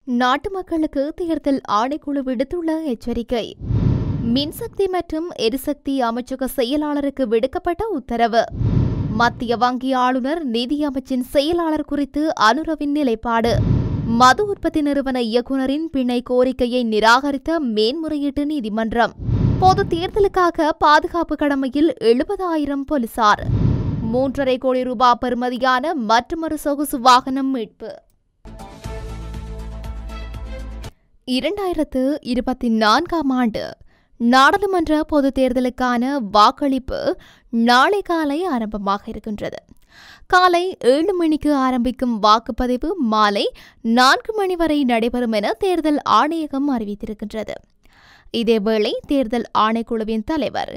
நாட்டு மக்களுக்கு தேர்தல் ஆணைக்குழு விடுத்துள்ள எச்சரிக்கை. மின்சக்தி மற்றும் எரிசக்தி அமைச்சக செயலாளருக்கு விடுக்கப்பட்ட உத்தரவு. மத்திய வங்கி ஆளுநர் நிதி அமைச்சின் செயலாளர் குறித்து அனுரவின் நிலைப்பாடு. மது உற்பத்தி நிறுவன இயக்குநரின் பிணை கோரிக்கையை நிராகரித்த மேன்முறையீட்டு நீதிமன்றம். பொது தேர்தலுக்காக பாதுகாப்பு கடமையில் 70,000 போலீசார். 3.5 கோடி ரூபாய் பெறுமதியான மற்றொரு சொகுசு வாகனம் மீட்பு. 2024ஆம் ஆண்டு நாடாளுமன்ற பொதுத் தேர்தலுக்கான வாக்களிப்பு நாளை காலை ஆரம்பமாக இருக்கின்றது. காலை 7 மணிக்கு ஆரம்பிக்கும் வாக்குப்பதிவு மாலை 4 மணி வரை நடைபெறும் என தேர்தல் ஆணையகம் அறிவித்திருக்கின்றது. இதேவேளை தேர்தல் ஆணைக்குழுவின் தலைவர்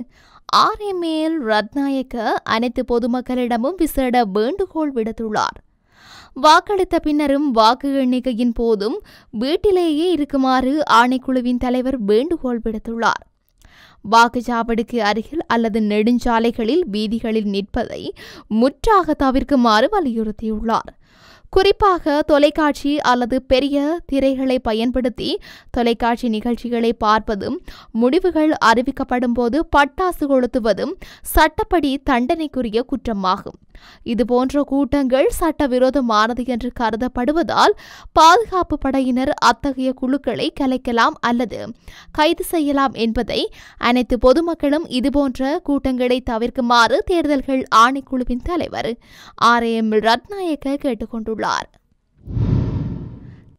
RML ரத்நாயக்க அனைத்து பொதுமக்களிடமும் விசேட வேண்டுகோள் விடுத்துள்ளார். வாக்களித்த பின்னரும் வாக்கு எண்ணிக்கையின் போதும் வீட்டிலேயே இருக்குமாறு ஆணைக்குழுவின் தலைவர் வேண்டுகோள் விடுத்துள்ளார். வாக்குச்சாவடிக்கு அருகில் அல்லது நெடுஞ்சாலைகளில் வீதிகளில் நிற்பதை முற்றாக தவிர்க்குமாறு வலியுறுத்தியுள்ளார். குறிப்பாக தொலைக்காட்சி அல்லது பெரிய திரைகளை பயன்படுத்தி தொலைக்காட்சி நிகழ்ச்சிகளை பார்ப்பதும் முடிவுகள் அறிவிக்கப்படும் போது பட்டாசு கொளுத்துவதும் சட்டப்படி தண்டனைக்குரிய குற்றமாகும். இதுபோன்ற கூட்டங்கள் சட்டவிரோதமானது என்று கருதப்படுவதால் பாதுகாப்பு படையினர் அத்தகைய குழுக்களை கலைக்கலாம் அல்லது கைது செய்யலாம் என்பதை அனைத்து பொதுமக்களும் இதுபோன்ற கூட்டங்களை தவிர்க்குமாறு தேர்தல்கள் ஆணைக்குழுவின் தலைவர் RM ரத்நாயக்க கேட்டுக்கொண்டுள்ளார்.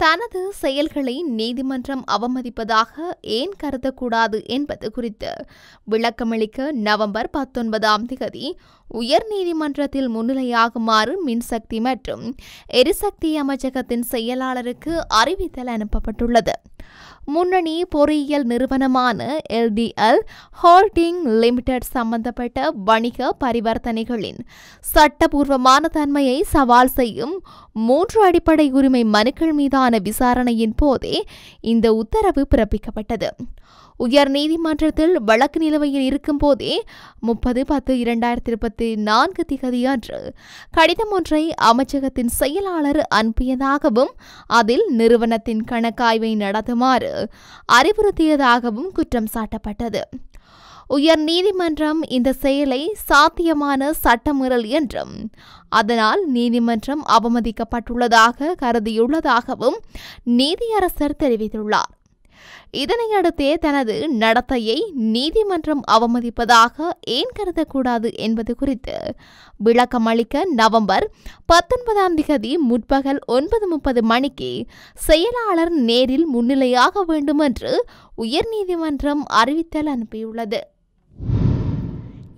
தனது செயல்களை நீதிமன்றம் அவமதிப்பதாக ஏன் கருதக்கூடாது என்பது குறித்து விளக்கமளிக்க நவம்பர் 19ஆம் தேதி உயர்நீதிமன்றத்தில் முன்னிலையாகுமாறு மின்சக்தி மற்றும் எரிசக்தி அமைச்சகத்தின் செயலாளருக்கு அறிவித்தல் அனுப்பப்பட்டுள்ளது. முன்னணி பொறியியல் நிறுவனமான LDL ஹோல்டிங் லிமிடெட் சம்பந்தப்பட்ட வணிக பரிவர்த்தனைகளின் சட்டபூர்வமான தன்மையை சவால் செய்யும் 3 அடிப்படை உரிமை மனுக்கள் மீதான விசாரணையின் போதே இந்த உத்தரவு பிறப்பிக்கப்பட்டது. உயர்நீதிமன்றத்தில் வழக்கு நிலுவையில் இருக்கும் போதே 30/10/2024 திகதியன்று கடிதம் ஒன்றை அமைச்சகத்தின் செயலாளர் அனுப்பியதாகவும் அதில் நிறுவனத்தின் கணக்காய்வை நடத்துமாறு அறிவுறுத்தியதாகவும் குற்றம் சாட்டப்பட்டது. உயர்நீதிமன்றம் இந்த செயலை சாத்தியமான சட்டமீறல் என்றும் அதனால் நீதிமன்றம் அவமதிக்கப்பட்டுள்ளதாக கருதியுள்ளதாகவும் நீதியரசர் தெரிவித்துள்ளார். இதனையடுத்தே தனது நடத்தையை நீதிமன்றம் அவமதிப்பதாக ஏன் கருதக்கூடாது என்பது குறித்து விளக்கமளிக்க நவம்பர் 19ஆம் தேதி முற்பகல் 9:30 மணிக்கு செயலாளர் நேரில் முன்னிலையாக வேண்டும் என்று உயர்நீதிமன்றம் அறிவித்தல் அனுப்பியுள்ளது.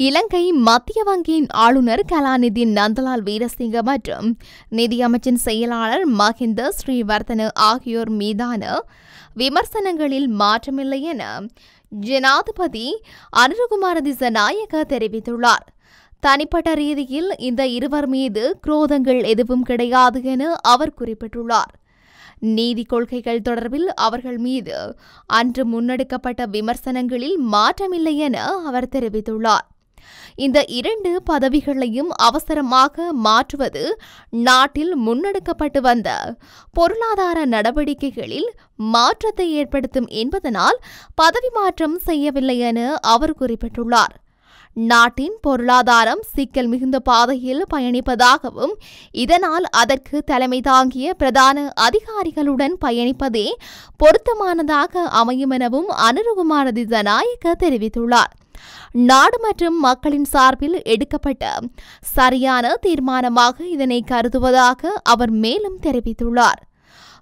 இலங்கை மத்திய வங்கியின் ஆளுநர் கலாநிதி நந்தலால் வீரசிங்க மற்றும் நிதியமைச்சின் செயலாளர் மஹிந்த ஸ்ரீவர்தன ஆகியோர் மீதான விமர்சனங்களில் மாற்றமில்லை என ஜனாதிபதி அனுரகுமார திசாநாயக்க தெரிவித்துள்ளார். தனிப்பட்ட ரீதியில் இந்த இருவர் மீது குரோதங்கள் எதுவும் கிடையாது என அவர் குறிப்பிட்டுள்ளார். நீதி கொள்கைகள் தொடர்பில் அவர்கள் மீது அன்று முன்னெடுக்கப்பட்ட விமர்சனங்களில் மாற்றமில்லை என அவர் தெரிவித்துள்ளார். இந்த 2 பதவிகளையும் அவசரமாக மாற்றுவது நாட்டில் முன்னெடுக்கப்பட்டு வந்த பொருளாதார நடவடிக்கைகளில் மாற்றத்தை ஏற்படுத்தும் என்பதனால் பதவி மாற்றம் செய்யவில்லை என அவர் குறிப்பிட்டுள்ளார். நாட்டின் பொருளாதாரம் சிக்கல் மிகுந்த பாதையில் பயணிப்பதாகவும் இதனால் அதற்கு தலைமை தாங்கிய பிரதான அதிகாரிகளுடன் பயணிப்பதே பொருத்தமானதாக அமையும் எனவும் அனுரகுமார திசாநாயக்க தெரிவித்துள்ளார். நாடு மற்றும் மக்களின் சார்பில் எடுக்கப்பட்ட சரியான தீர்மானமாக இதனை கருதுவதாக அவர் மேலும் தெரிவித்துள்ளார்.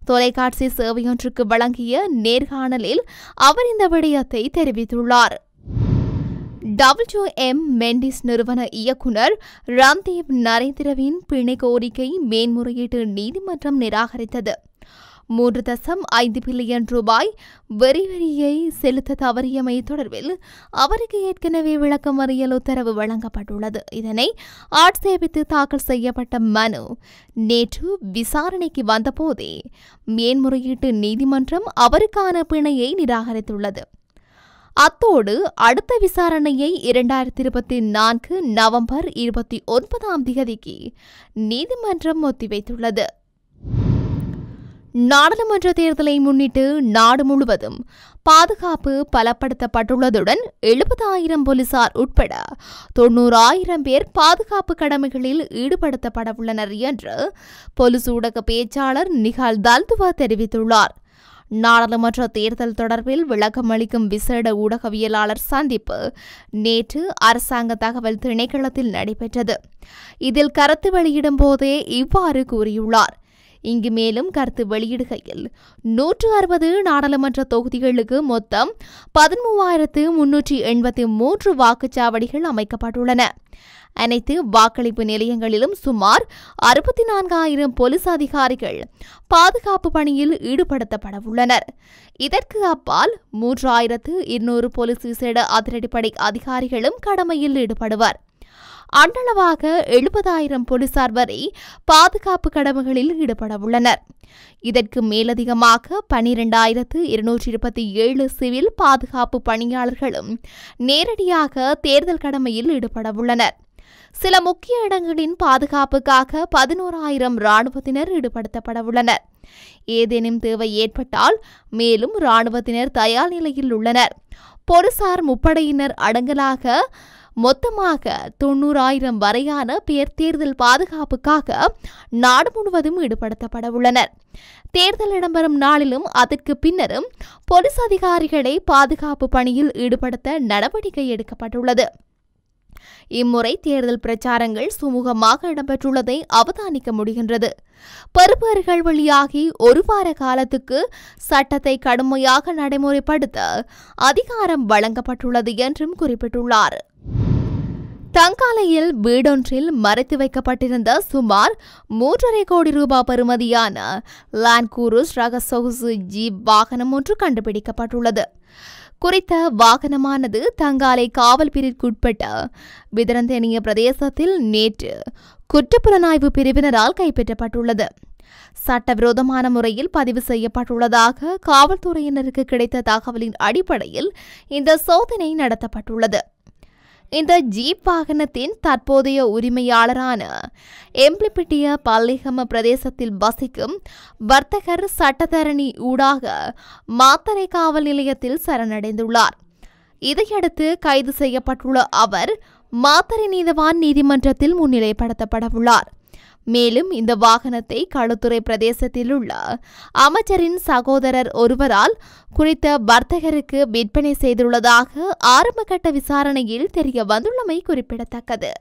தொலைக்காட்சி சேவையொன்றுக்கு வழங்கிய நேர்காணலில் அவர் இந்த விடயத்தை தெரிவித்துள்ளார். WM மெண்டிஸ் நிறுவன இயக்குநர் ரந்தீப் நரேந்திரவின் பிணை கோரிக்கை மேன்முறையீட்டு நீதிமன்றம் நிராகரித்தது. 3.5 பில்லியன் ரூபாய் வரியை செலுத்த தவறியமை தொடர்பில் அவருக்கு ஏற்கனவே விளக்கமறியல் உத்தரவு வழங்கப்பட்டுள்ளது. இதனை ஆட்சேபித்து தாக்கல் செய்யப்பட்ட மனு நேற்று விசாரணைக்கு வந்தபோதே மேன்முறையீட்டு நீதிமன்றம் அவருக்கான பிணையை நிராகரித்துள்ளது. அத்தோடு அடுத்த விசாரணையை 2024 நவம்பர் 29ஆம் தேதிக்கு நீதிமன்றம் ஒத்திவைத்துள்ளது. நாடாளுமன்ற தேர்தலை முன்னிட்டு நாடு முழுவதும் பாதுகாப்பு பலப்படுத்தப்பட்டுள்ளதுடன் 70,000 போலீசார் உட்பட 90,000 பேர் பாதுகாப்பு கடமைகளில் ஈடுபடுத்தப்படவுள்ளனர் என்று போலீஸ் ஊடக பேச்சாளர் நிகால் தல்துவா தெரிவித்துள்ளார். நாடாளுமன்ற தேர்தல் தொடர்பில் விளக்கம் அளிக்கும் விசேட ஊடகவியலாளர் சந்திப்பு நேற்று அரசாங்க தகவல் திணைக்களத்தில் நடைபெற்றது. இதில் கருத்து வெளியிடும் போதே இவ்வாறு கூறியுள்ளார். இங்கு மேலும் கருத்து வெளியிடுகையில் 160 நாடாளுமன்ற தொகுதிகளுக்கு மொத்தம் 13,383 வாக்குச்சாவடிகள் அமைக்கப்பட்டுள்ளன. அனைத்து வாக்களிப்பு நிலையங்களிலும் சுமார் 64,000 போலீஸ் அதிகாரிகள் பாதுகாப்பு பணியில் ஈடுபடுத்தப்படவுள்ளனர். இதற்கு அப்பால் 3,200 போலீஸ் விசேட அதிரடிப்படை அதிகாரிகளும் கடமையில் ஈடுபடுவர். அண்டளவாக 70,000 போலீசார் வரை பாதுகாப்பு கடமைகளில் ஈடுபடவுள்ளனர். இதற்கு மேலதிகமாக 12,227 சிவில் பாதுகாப்பு பணியாளர்களும் நேரடியாக தேர்தல் கடமையில் ஈடுபடவுள்ளனர். சில முக்கிய இடங்களின் பாதுகாப்புக்காக 11,000 இராணுவத்தினர் ஈடுபடுத்தப்படவுள்ளனர். ஏதேனும் தேவை ஏற்பட்டால் மேலும் இராணுவத்தினர் தயார் நிலையில் உள்ளனர். போலீசார் முப்படையினர் அடங்கலாக மொத்தமாக 90,000 வரையான பேர் தேர்தல் பாதுகாப்புக்காக நாடு முழுவதும் ஈடுபடுத்தப்படவுள்ளனர். தேர்தல் இடம்பெறும் நாளிலும் அதற்கு பின்னரும் போலீஸ் அதிகாரிகளை பாதுகாப்பு பணியில் ஈடுபடுத்த நடவடிக்கை எடுக்கப்பட்டுள்ளது. இம்முறை தேர்தல் பிரச்சாரங்கள் சுமூகமாக இடம்பெற்றுள்ளதை அவதானிக்க முடிகின்றது. பெறுபேறுகள் வெளியாகி ஒரு வார காலத்துக்கு சட்டத்தை கடுமையாக நடைமுறைப்படுத்த அதிகாரம் வழங்கப்பட்டுள்ளது என்றும் குறிப்பிட்டுள்ளார். தங்காலையில் வீடொன்றில் மறைத்து வைக்கப்பட்டிருந்த சுமார் 3.5 கோடி ரூபாய் பெறுமதியான லேண்ட் குரூஸ் ரக சொகுசு ஜீப் வாகனம் ஒன்று கண்டுபிடிக்கப்பட்டுள்ளது. குறித்த வாகனமானது தங்காலை காவல் பிரிவுக்குட்பட்ட பிதரந்தேனிய பிரதேசத்தில் நேற்று குற்றப்புலனாய்வு பிரிவினரால் கைப்பற்றப்பட்டுள்ளது. சட்டவிரோதமான முறையில் பதிவு செய்யப்பட்டுள்ளதாக காவல்துறையினருக்கு கிடைத்த தகவலின் அடிப்படையில் இந்த சோதனை நடத்தப்பட்டுள்ளது. இந்த ஜீப் வாகனத்தின் தற்போதைய உரிமையாளரான எம்பிலிப்பிட்டிய பல்லிகம பிரதேசத்தில் வசிக்கும் வர்த்தகர் சட்டத்தரணி ஊடாக மாத்தறை காவல் நிலையத்தில் சரணடைந்துள்ளார். இதையடுத்து கைது செய்யப்பட்டுள்ள அவர் மாத்தறை நீதவான் நீதிமன்றத்தில் முன்னிலைப்படுத்தப்படவுள்ளார். மேலும் இந்த வாகனத்தை களுத்துறை பிரதேசத்தில் உள்ள அமைச்சரின் சகோதரர் ஒருவரால் குறித்த வர்த்தகருக்கு விற்பனை செய்துள்ளதாக ஆரம்பகட்ட விசாரணையில் தெரிய வந்துள்ளமை குறிப்பிடத்தக்கது.